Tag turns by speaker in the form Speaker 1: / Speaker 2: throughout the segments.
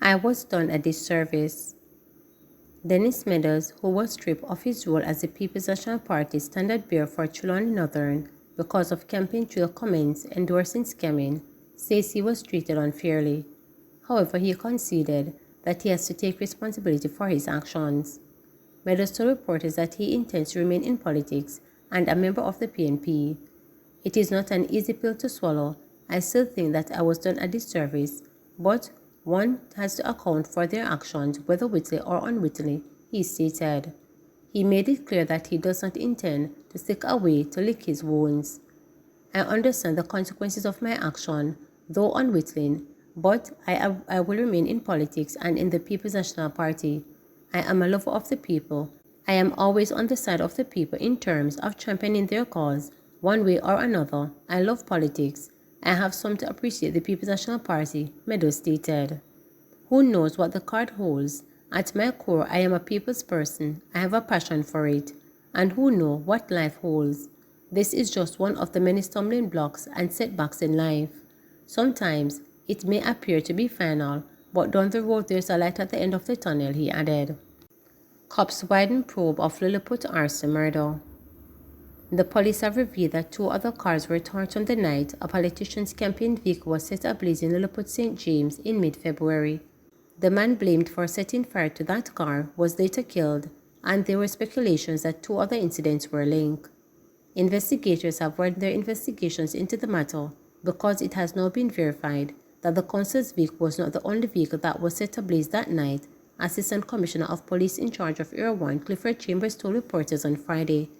Speaker 1: I was done a disservice. Dennis Meadows, who was stripped of his role as the People's National Party standard bearer for Trelawney Northern because of campaign trail comments endorsing scamming, says he was treated unfairly. However, he conceded that he has to take responsibility for his actions. Meadows told reporters that he intends to remain in politics and a member of the PNP. It is not an easy pill to swallow. I still think that I was done a disservice, but one has to account for their actions, whether wittingly or unwittingly, he stated. He made it clear that he does not intend to seek a way to lick his wounds. I understand the consequences of my action, though unwittingly, but I will remain in politics and in the People's National Party. I am a lover of the people. I am always on the side of the people in terms of championing their cause, one way or another. I love politics. I have some to appreciate the People's National Party, Meadows stated. Who knows what the card holds? At my core, I am a people's person. I have a passion for it. And who knows what life holds? This is just one of the many stumbling blocks and setbacks in life. Sometimes it may appear to be final, but down the road there's a light at the end of the tunnel, he added. Cops widen probe of Lilliput arson murder. The police have revealed that 2 other cars were torched on the night a politician's campaign vehicle was set ablaze in Lilliput St. James in mid-February. The man blamed for setting fire to that car was later killed, and there were speculations that 2 other incidents were linked. Investigators have widened their investigations into the matter because it has now been verified that the council's vehicle was not the only vehicle that was set ablaze that night, Assistant Commissioner of Police in charge of Area 1 Clifford Chambers told reporters on Friday.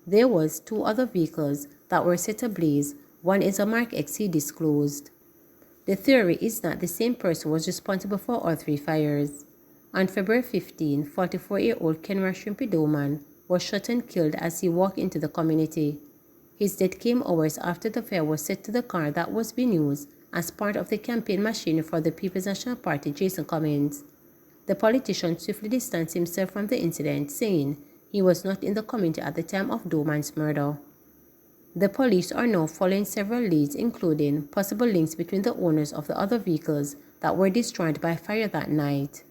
Speaker 1: There was 2 other vehicles that were set ablaze. One is a Mark X, he disclosed. The theory is that the same person was responsible for all 3 fires. On February 15, 44-year-old Kenra Shrimpy Doman was shot and killed as he walked into the community. His death came hours after the fire was set to the car that was being used as part of the campaign machinery for the People's National Party, Jason Cummins. The politician swiftly distanced himself from the incident, saying he was not in the community at the time of Doman's murder. The police are now following several leads, including possible links between the owners of the other vehicles that were destroyed by fire that night.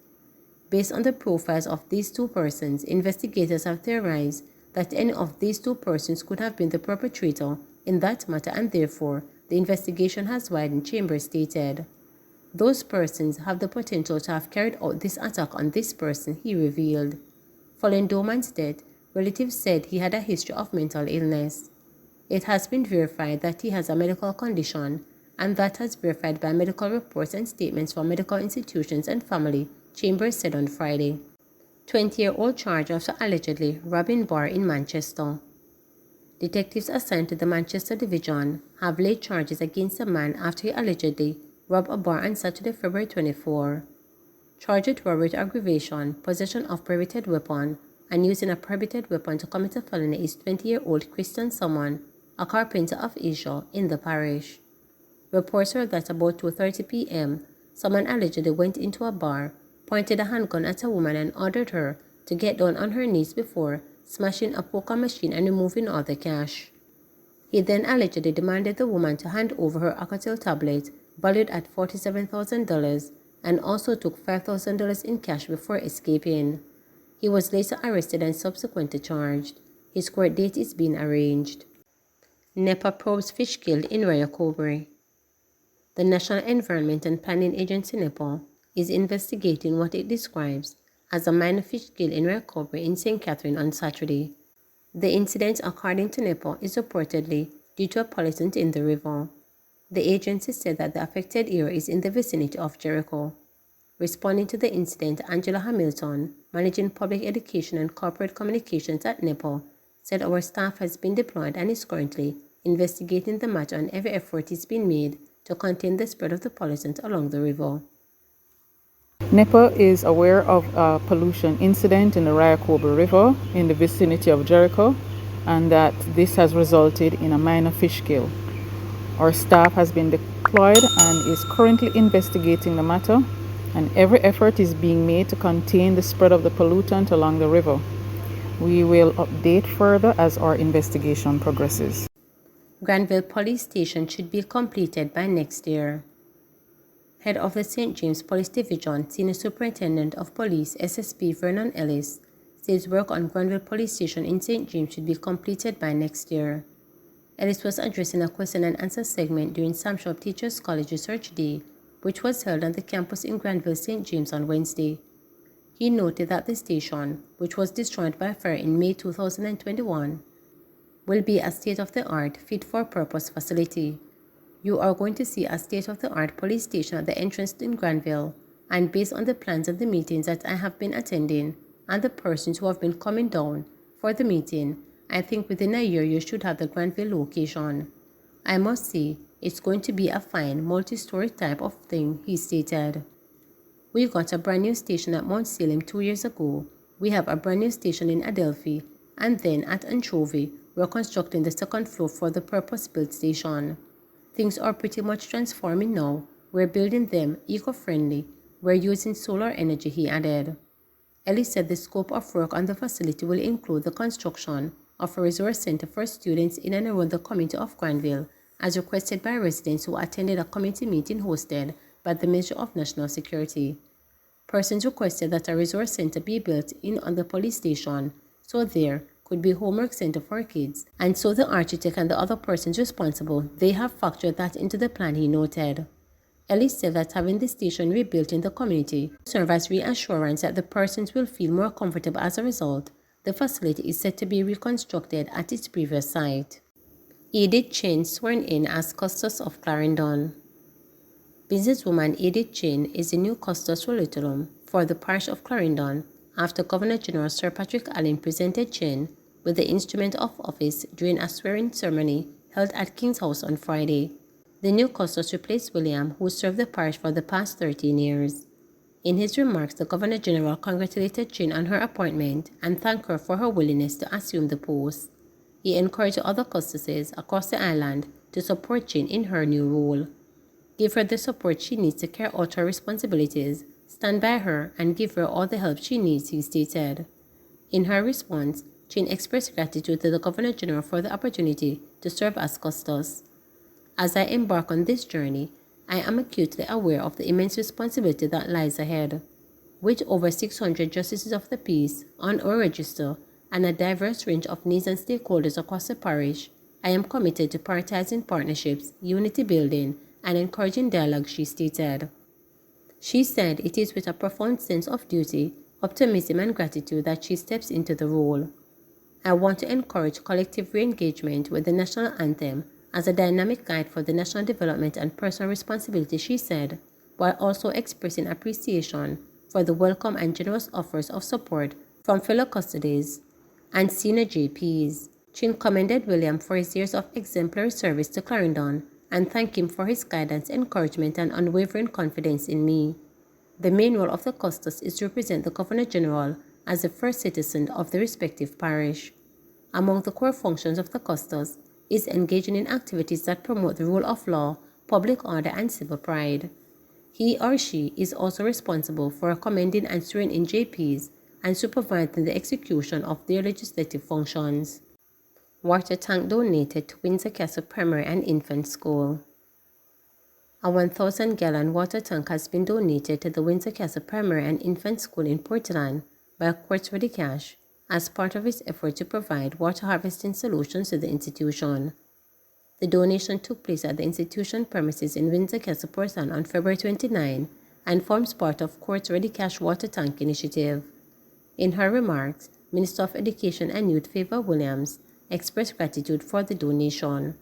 Speaker 1: Based on the profiles of these 2 persons, investigators have theorized that any of these 2 persons could have been the perpetrator in that matter, and therefore the investigation has widened, Chambers stated. Those persons have the potential to have carried out this attack on this person, he revealed. Following Doman's death, relatives said he had a history of mental illness. It has been verified that he has a medical condition, and that has verified by medical reports and statements from medical institutions and family, Chambers said on Friday. 20-year-old charged after allegedly robbing bar in Manchester. Detectives assigned to the Manchester Division have laid charges against a man after he allegedly robbed a bar on Saturday, February 24. Charged with robbery with aggravation, possession of prohibited weapon, and using a prohibited weapon to commit a felony is 20-year-old Christian Summon, a carpenter of Asia in the parish. Reports are that about 2:30 p.m., someone allegedly went into a bar, pointed a handgun at a woman and ordered her to get down on her knees before smashing a poker machine and removing all the cash. He then allegedly demanded the woman to hand over her Alcatel tablet, valued at $47,000, and also took $5,000 in cash before escaping. He was later arrested and subsequently charged. His court date is being arranged. NEPA probes fish killed in Royal Cobra. The National Environment and Planning Agency NEPA is investigating what it describes as a minor fish kill in Royal Cobra in St. Catherine on Saturday. The incident, according to NEPA, is reportedly due to a pollutant in the river. The agency said that the affected area is in the vicinity of Jericho. Responding to the incident, Angela Hamilton, Managing Public Education and Corporate Communications at NEPA, said our staff has been deployed and is currently investigating the matter, and every effort is being made to contain the spread of the pollutant along the river.
Speaker 2: NEPA is aware of a pollution incident in the Ryacoba River in the vicinity of Jericho, and that this has resulted in a minor fish kill. Our staff has been deployed and is currently investigating the matter, and every effort is being made to contain the spread of the pollutant along the river. We will update further as our investigation progresses.
Speaker 1: Granville Police Station should be completed by next year. Head of the St. James Police Division, Senior Superintendent of Police SSP Vernon Ellis, says work on Granville Police Station in St. James should be completed by next year. Ellis was addressing a question and answer segment during Sam Shaw Teachers College Research Day, which was held on the campus in Granville, St. James on Wednesday. He noted that the station, which was destroyed by fire in May 2021, will be a state-of-the-art, fit-for-purpose facility. You are going to see a state-of-the-art police station at the entrance in Granville, and based on the plans of the meetings that I have been attending and the persons who have been coming down for the meeting, I think within a year you should have the Granville location. I must say, it's going to be a fine, multi-story type of thing, he stated. We got a brand new station at Mount Salem 2 years ago. We have a brand new station in Adelphi, and then at Anchovy, we're constructing the second floor for the purpose-built station. Things are pretty much transforming now. We're building them eco-friendly. We're using solar energy, he added. Ellis said the scope of work on the facility will include the construction of a resource center for students in and around the community of Granville, as requested by residents who attended a community meeting hosted by the Ministry of National Security. Persons requested that a resource center be built in on the police station, so there could be homework center for kids, and so the architect and the other persons responsible, they have factored that into the plan, he noted. Ellis said that having the station rebuilt in the community will serve as reassurance that the persons will feel more comfortable as a result. The facility is set to be reconstructed at its previous site. Edith Chen sworn in as Custos of Clarendon. Businesswoman Edith Chen is the new Custos Rolitorum for the parish of Clarendon after Governor General Sir Patrick Allen presented Chen with the instrument of office during a swearing ceremony held at King's House on Friday. The new Custos replaced William, who served the parish for the past 13 years. In his remarks, the Governor General congratulated Chen on her appointment and thanked her for her willingness to assume the post. He encouraged other Custoses across the island to support Chen in her new role. Give her the support she needs to carry out her responsibilities, stand by her, and give her all the help she needs, he stated. In her response, Chen expressed gratitude to the Governor General for the opportunity to serve as Custos. As I embark on this journey, I am acutely aware of the immense responsibility that lies ahead. With over 600 Justices of the Peace on our register and a diverse range of needs and stakeholders across the parish, I am committed to prioritizing partnerships, unity building, and encouraging dialogue, she stated. She said it is with a profound sense of duty, optimism, and gratitude that she steps into the role. I want to encourage collective re-engagement with the national anthem as a dynamic guide for the national development and personal responsibility, she said, while also expressing appreciation for the welcome and generous offers of support from fellow custodies and senior JPs. Chin commended William for his years of exemplary service to Clarendon and thanked him for his guidance, encouragement, and unwavering confidence in me. The main role of the Custos is to represent the Governor General as the first citizen of the respective parish. Among the core functions of the Custos is engaging in activities that promote the rule of law, public order, and civil pride. He or she is also responsible for recommending and swearing in JPs and supervising the execution of their legislative functions. Water tank donated to Windsor Castle Primary and Infant School. A 1,000-gallon water tank has been donated to the Windsor Castle Primary and Infant School in Portland by Quartz Ready Cash as part of its effort to provide water harvesting solutions to the institution. The donation took place at the institution premises in Windsor Castle, Portland on February 29 and forms part of Quartz Ready Cash Water Tank Initiative. In her remarks, Minister of Education and Youth Favor Williams expressed gratitude for the donation.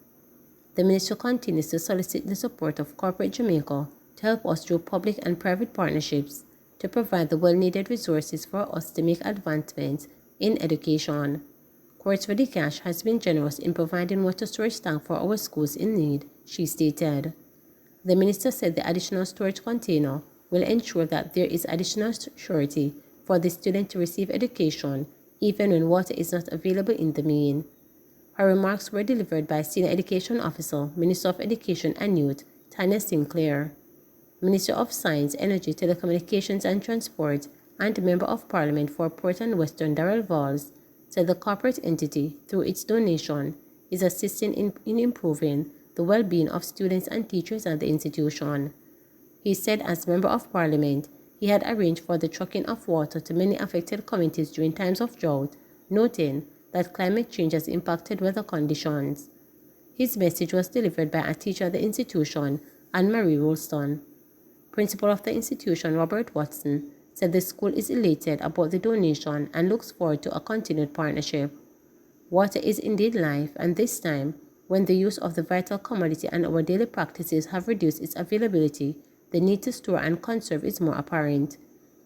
Speaker 1: The minister continues to solicit the support of corporate Jamaica to help us through public and private partnerships to provide the well-needed resources for us to make advancements in education. Quartz Ready Cash has been generous in providing water storage tanks for our schools in need, she stated. The minister said the additional storage container will ensure that there is additional surety for the student to receive education even when water is not available in the main. Her remarks were delivered by Senior Education Officer, Minister of Education and Youth, Tanya Sinclair, Minister of Science, Energy, Telecommunications and Transport, and Member of Parliament for Port and Western Darrell Vows, said the corporate entity, through its donation, is assisting in improving the well-being of students and teachers at the institution. He said as Member of Parliament, he had arranged for the trucking of water to many affected communities during times of drought, noting that climate change has impacted weather conditions. His message was delivered by a teacher at the institution, Anne-Marie Rolston. Principal of the institution, Robert Watson, said the school is elated about the donation and looks forward to a continued partnership. Water is indeed life, and this time, when the use of the vital commodity and our daily practices have reduced its availability, the need to store and conserve is more apparent.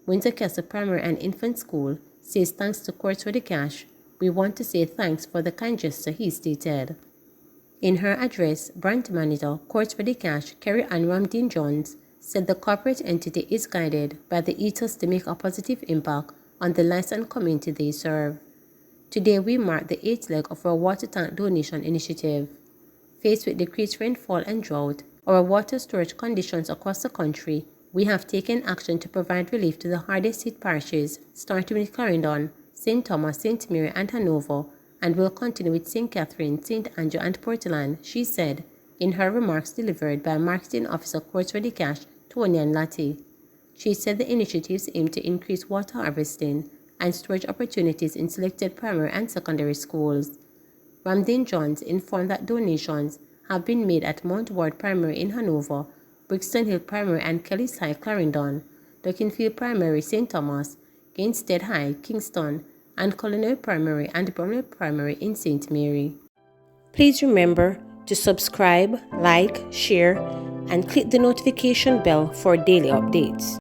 Speaker 1: Winter Castle Primary and Infant School says thanks to Courts for the Cash, we want to say thanks for the kind gesture, he stated. In her address, branch manager, Courts for the Cash, Kerry Ann Ramdeen Jones, said the corporate entity is guided by the ethos to make a positive impact on the lives and community they serve. Today we mark the 8th leg of our water tank donation initiative. Faced with decreased rainfall and drought, our water storage conditions across the country, we have taken action to provide relief to the hardest hit parishes, starting with Clarendon, St. Thomas, St. Mary, and Hanover, and will continue with St. Catherine, St. Andrew, and Portland, she said, in her remarks delivered by Marketing Officer Courts for the Cash, Tony and Latti. She said the initiatives aim to increase water harvesting and storage opportunities in selected primary and secondary schools. Ramdeen Jones informed that donations have been made at Mount Ward Primary in Hanover, Brixton Hill Primary and Kelly's High Clarendon, Dukinfield Primary St. Thomas, Gainstead High Kingston, and Colonel Primary and Bromley Primary in St. Mary. Please remember to subscribe, like, share, and click the notification bell for daily updates.